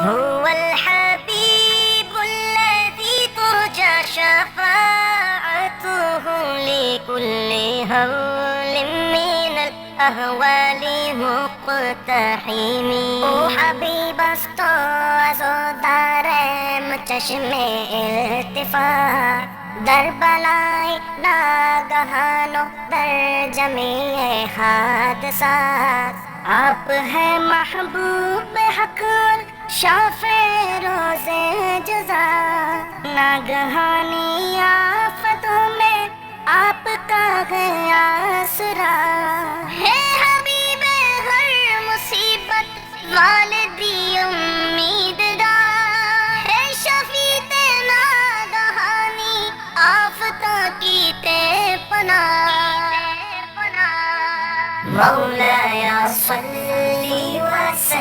هو الحبيب الذي ترجى شفاعته لكل هول من الأهوال مقتحم. او حبیب است و دارم چشم التفات در بلای ناگهان و در جمیع حادثات. آپ ہے محبوب حق شافع روز جزا، ناگہانی آفتوں میں آپ کا ہے آسرا. ہے حبیب ہر مصیبت والدی امیدگار، ہے شفیع ناگہانی آفتوں کی تے پناہ. مولایا صلی وسلم